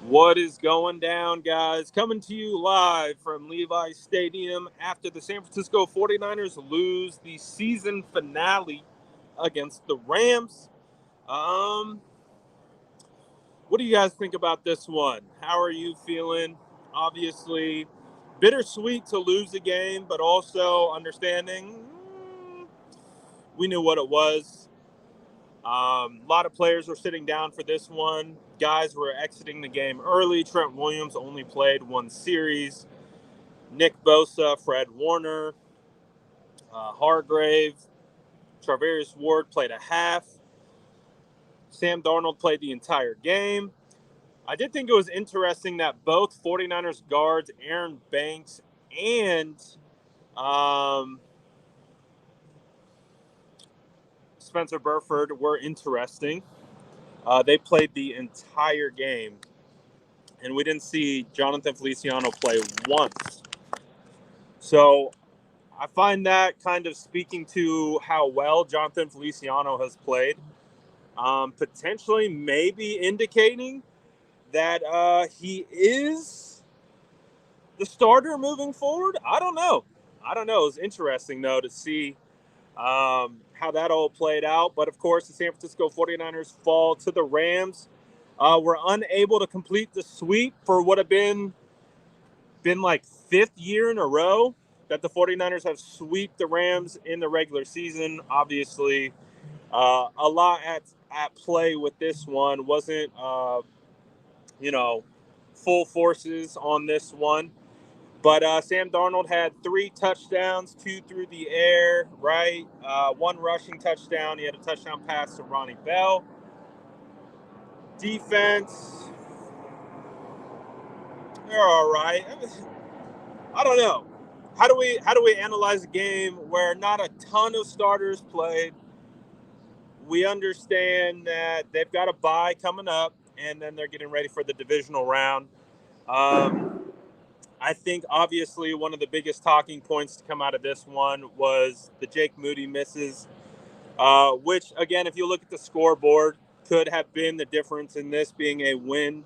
What is going down, guys? Coming to you live from Levi Stadium after the San Francisco 49ers lose the season finale against the Rams. Um, what do you guys think about this one? How are you feeling? Obviously, bittersweet to lose the game, but also understanding we knew what it was. A lot of players were sitting down for this one. Guys were exiting the game early. Trent Williams only played one series. Nick Bosa, Fred Warner, Hargrave, Charvarius Ward played a half. Sam Darnold played the entire game. I did think it was interesting that both 49ers guards, Aaron Banks and um, Spencer Burford, were interesting. They played the entire game, and we didn't see Jonathan Feliciano play once. So I find that kind of speaking to how well Jonathan Feliciano has played, potentially maybe indicating that he is the starter moving forward. I don't know. I don't know. It was interesting, though, to see how that all played out. But, of course, the San Francisco 49ers fall to the Rams. Were unable to complete the sweep for what have been like fifth year in a row that the 49ers have swept the Rams in the regular season. Obviously, a lot at play with this one. Wasn't, you know, full forces on this one. But Sam Darnold had 3 touchdowns, 2 through the air, right? One rushing touchdown. He had a touchdown pass to Ronnie Bell. Defense, they're all right. I don't know. How do we analyze a game where not a ton of starters played? We understand that they've got a bye coming up, and then they're getting ready for the divisional round. Um, I think obviously one of the biggest talking points to come out of this one was the Jake Moody misses, which again, if you look at the scoreboard, could have been the difference in this being a win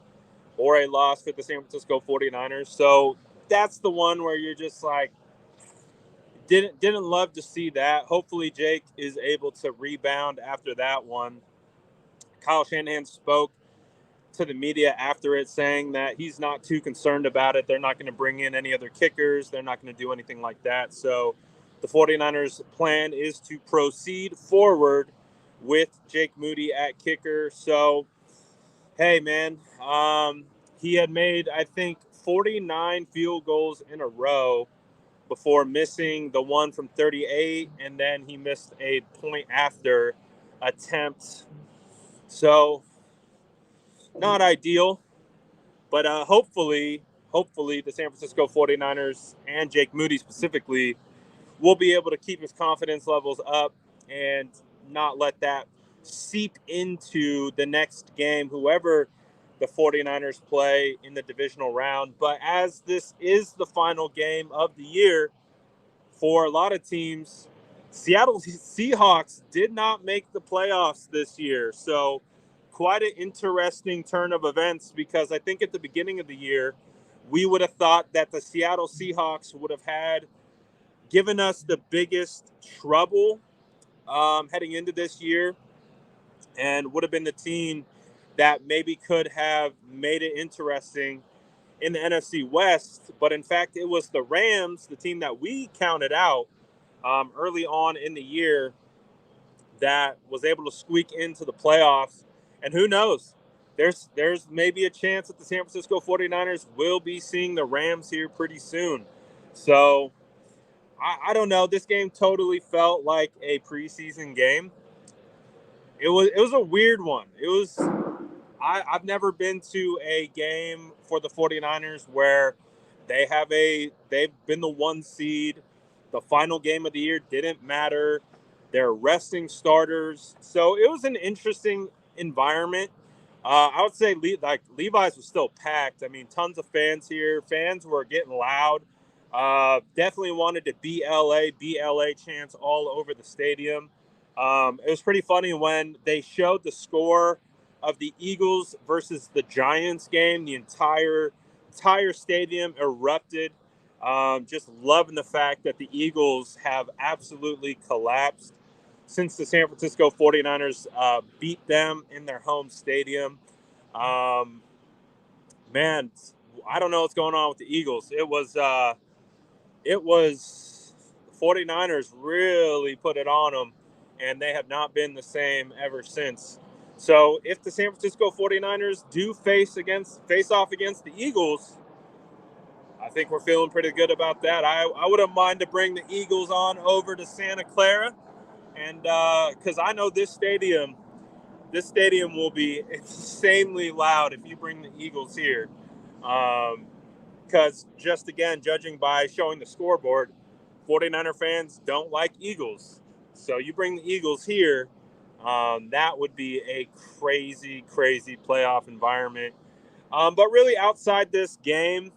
or a loss for the San Francisco 49ers. So that's the one where you're just like, didn't love to see that. Hopefully, Jake is able to rebound after that one. Kyle Shanahan spoke to the media after it, saying that he's not too concerned about it. They're not going to bring in any other kickers. They're not going to do anything like that. So the 49ers plan is to proceed forward with Jake Moody at kicker. So, hey, man, he had made, I think, 49 field goals in a row before missing the one from 38, and then he missed a point after attempt. So, not ideal, but hopefully the San Francisco 49ers and Jake Moody specifically will be able to keep his confidence levels up and not let that seep into the next game, whoever the 49ers play in the divisional round. But as this is the final game of the year, for a lot of teams, Seattle Seahawks did not make the playoffs this year. So, quite an interesting turn of events because I think at the beginning of the year, we would have thought that the Seattle Seahawks would have had given us the biggest trouble heading into this year and would have been the team that maybe could have made it interesting in the NFC West. But in fact, it was the Rams, the team that we counted out early on in the year, that was able to squeak into the playoffs. And who knows? There's maybe a chance that the San Francisco 49ers will be seeing the Rams here pretty soon. So I don't know. This game totally felt like a preseason game. It was a weird one. I've never been to a game for the 49ers where they've been the 1 seed. The final game of the year didn't matter. They're resting starters. So it was an interesting environment. I would say Levi's was still packed. I mean, tons of fans here. Fans were getting loud. Definitely wanted to BLA chants all over the stadium. It was pretty funny when they showed the score of the Eagles versus the Giants game. The entire stadium erupted. Just loving the fact that the Eagles have absolutely collapsed since the San Francisco 49ers beat them in their home stadium. Um, man, I don't know what's going on with the Eagles. It was the 49ers really put it on them, and they have not been the same ever since. So if the San Francisco 49ers do face off against the Eagles, I think we're feeling pretty good about that. I wouldn't mind to bring the Eagles on over to Santa Clara, and because I know this stadium will be insanely loud if you bring the Eagles here. Because just again, judging by showing the scoreboard, 49er fans don't like Eagles. So you bring the Eagles here, that would be a crazy, crazy playoff environment. But really, outside this game,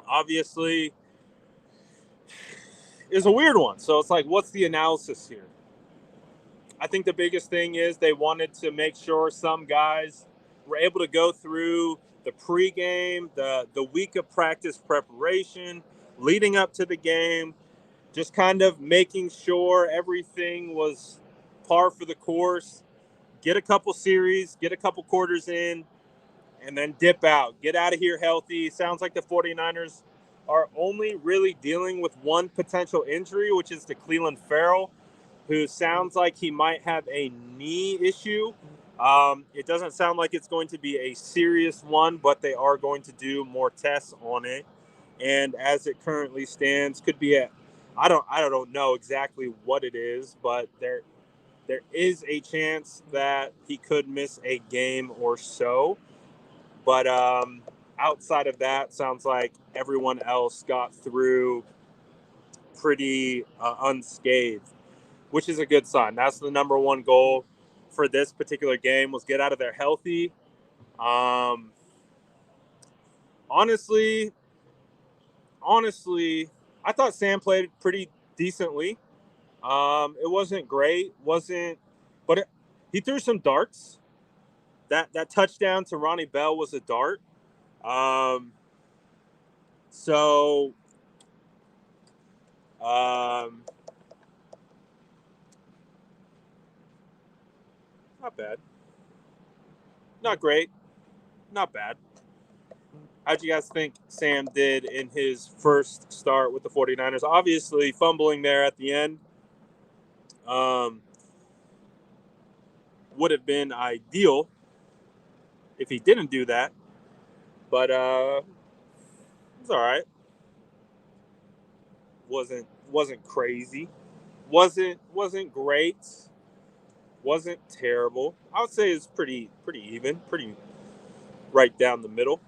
obviously, is a weird one. So it's like, what's the analysis here? I think the biggest thing is they wanted to make sure some guys were able to go through the pregame, the week of practice preparation, leading up to the game, just kind of making sure everything was par for the course. Get a couple series, get a couple quarters in, and then dip out. Get out of here healthy. Sounds like the 49ers are only really dealing with one potential injury, which is to Cleveland Farrell, who sounds like he might have a knee issue. It doesn't sound like it's going to be a serious one, but they are going to do more tests on it. And as it currently stands, could be I don't know exactly what it is, but there is a chance that he could miss a game or so. But outside of that, sounds like everyone else got through pretty unscathed, which is a good sign. That's the number one goal for this particular game, was get out of there healthy. Um, honestly, honestly, I thought Sam played pretty decently. It wasn't great, but he threw some darts. That touchdown to Ronnie Bell was a dart. Um, so um, not bad, not great, not bad. How'd you guys think Sam did in his first start with the 49ers? Obviously, fumbling there at the end um, would have been ideal if he didn't do that, but it's all right. Wasn't crazy. Wasn't great. Wasn't terrible. I would say it's pretty even, pretty right down the middle.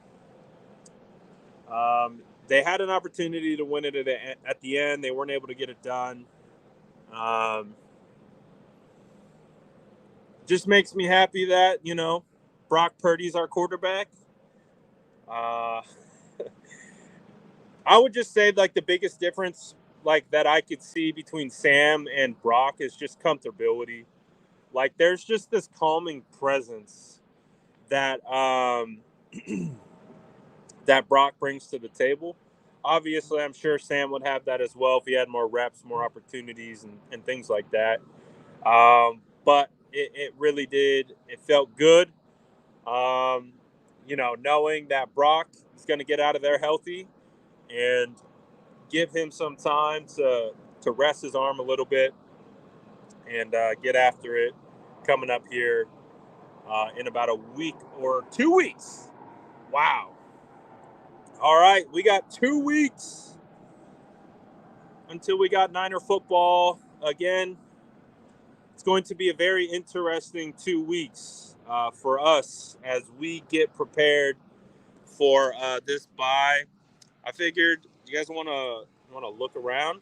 They had an opportunity to win it at the end. They weren't able to get it done. Um, just makes me happy that Brock Purdy's our quarterback. Uh, I would just say like the biggest difference like that I could see between Sam and Brock is just comfortability. Like there's just this calming presence that that Brock brings to the table. Obviously, I'm sure Sam would have that as well if he had more reps, more opportunities, and things like that. But it really did. It felt good. Um, knowing that Brock is going to get out of there healthy and give him some time to rest his arm a little bit and get after it coming up here in about a week or 2 weeks. Wow. All right, we got 2 weeks until we got Niner football again. It's going to be a very interesting 2 weeks for us as we get prepared for this bye. I figured you guys want to look around.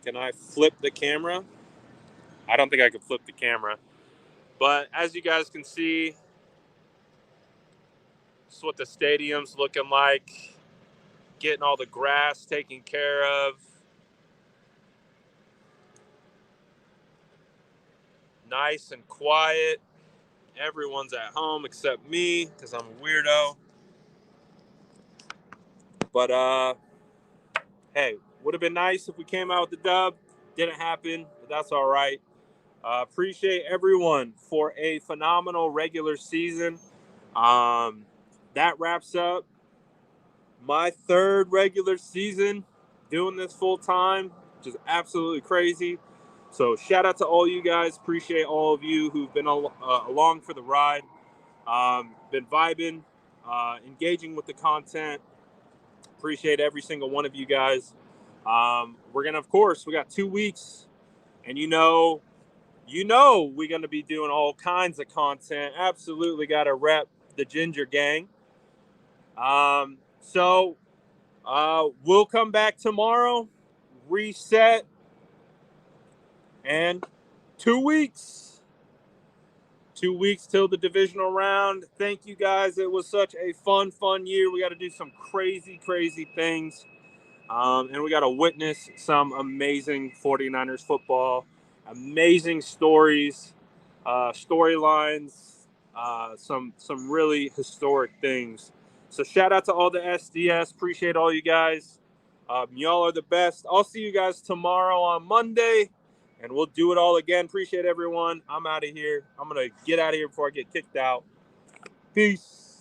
Can I flip the camera? I don't think I can flip the camera, but as you guys can see, this is what the stadium's looking like. Getting all the grass taken care of. Nice and quiet. Everyone's at home except me because I'm a weirdo. But hey, would have been nice if we came out with the dub. Didn't happen, but that's all right. Appreciate everyone for a phenomenal regular season. That wraps up my third regular season doing this full time, which is absolutely crazy. So shout out to all you guys. Appreciate all of you who've been along for the ride. Been vibing, engaging with the content. Appreciate every single one of you guys. We're gonna, of course, we got 2 weeks, and we're gonna be doing all kinds of content. Absolutely got to rep the Ginger Gang. So we'll come back tomorrow, reset, and 2 weeks. 2 weeks till the divisional round. Thank you guys. It was such a fun year. We got to do some crazy things. And we got to witness some amazing 49ers football, amazing stories, storylines, some really historic things. So shout out to all the SDS. Appreciate all you guys. Y'all are the best. I'll see you guys tomorrow on Monday, and we'll do it all again. Appreciate everyone. I'm out of here. I'm going to get out of here before I get kicked out. Peace.